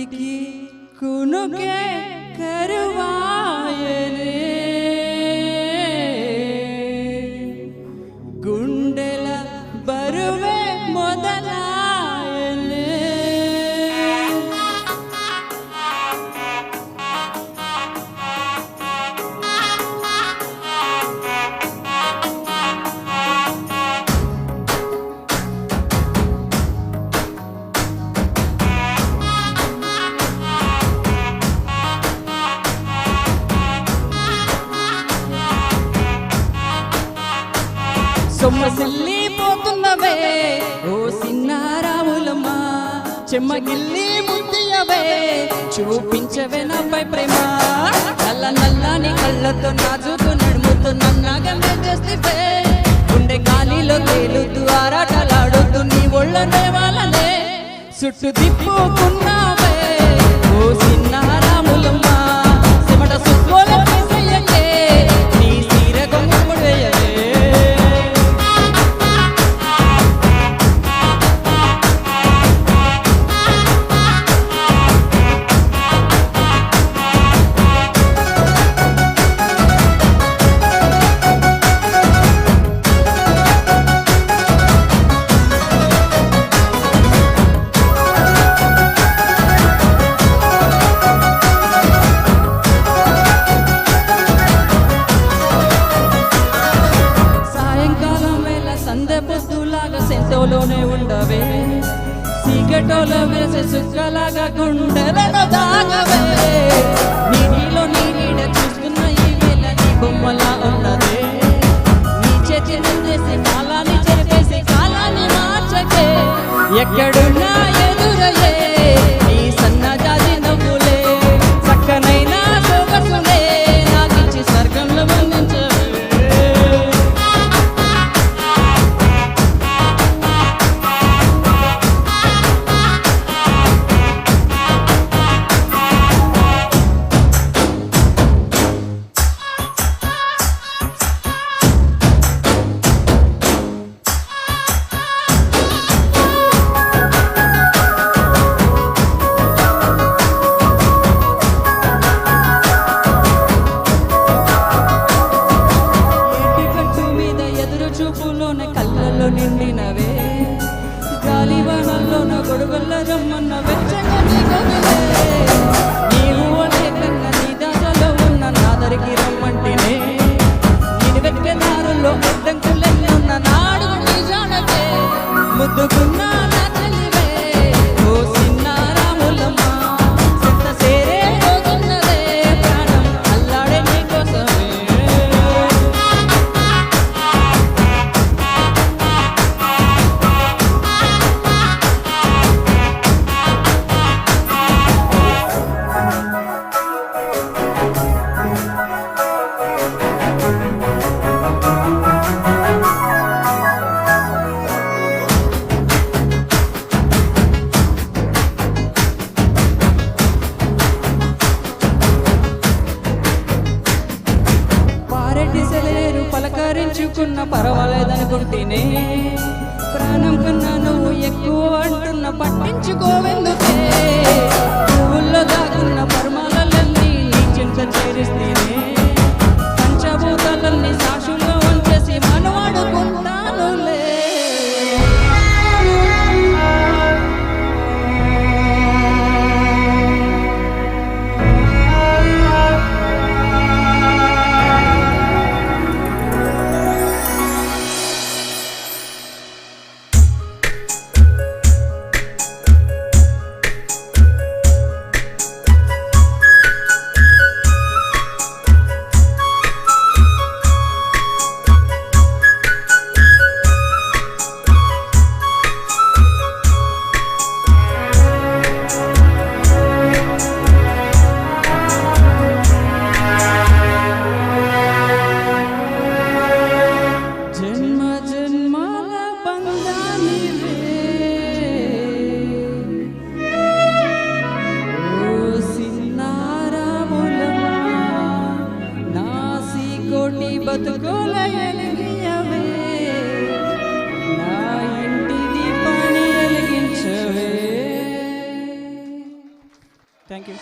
కంటికి కునుకే కరువాయనే గుండెల బరువే మొదలాయనే సొమ్మసిల్లి పోతున్నవే ఓ సిన్నారాములమ్మ చెమ్మగిల్లి ముద్దియవే చూపించవే నాపై ప్రేమ నల్ల నల్లని కళ్ళతో నాజుకు నడుముతూ నన్నగమే చేస్తే గుండె గాలిలో తేలుతూ ఆరాటలాడుతూ నీ ఒళ్ళనే వాళ్ళనే చుట్టు తిప్పుకున్నావే ఓ సిన్నారాములమ్మ సిమట సుక్కోల వేసయ్యకే నీ సీర గొంగుడు వేయవే సెంటోలోనే ఉండవే సిగటోలో వేసే సుక్కలాగా గుండెలను దాగవే నీటిలో నీ నీడ చూస్తున్న ఈ వేళ నీ బొమ్మలా ఉన్నదే నీ చేతిని చేసి కాలాన్ని చేసి కాలాన్ని మార్చకే ఎక్కడున్నా ఎదురయ్యే నీ సన్నజాజి నవ్వులే చక్కనైన సొగసులే నాకిచ్చి స్వర్గంలో బంధించవే చూపులోనే కళ్ళల్లో నిండినవే గాలివానల్లోన గొడుగుల్ల రమ్మన్న వెచ్చగా నీకొదిలే నీవు అనే కన్న నీ దాసలో ఉన్న నాదరికి రమ్మంటేనే నేను వెక్కెదారుల్లో అడ్డంకులెన్ని ఉన్న నాడు నీ జానకే ముద్దుకున్నా నా చెల్లివే ఓ సిన్నారాములమ్మ సెంత సేరే పోతున్నదే ప్రాణం అల్లాడే నీ కోసమే పలకరించుకున్న పర్వాలేదనుకుంటేనే ప్రాణం కన్నా నువ్వు ఎక్కువ అంటున్న పట్టించుకోవెందుకే పువ్వుల్లో దాగున్న పరమాలన్నీ నీ చింత చేరిస్తేనే పంచభూతాలన్నీ సాక్షుల్లో ఉంచేసి మనవాడుకుంటానులే బతుకులయలిగియవే నా ఇంటి దీపాన్ని వెలిగించవే థ్యాంక్ యూ.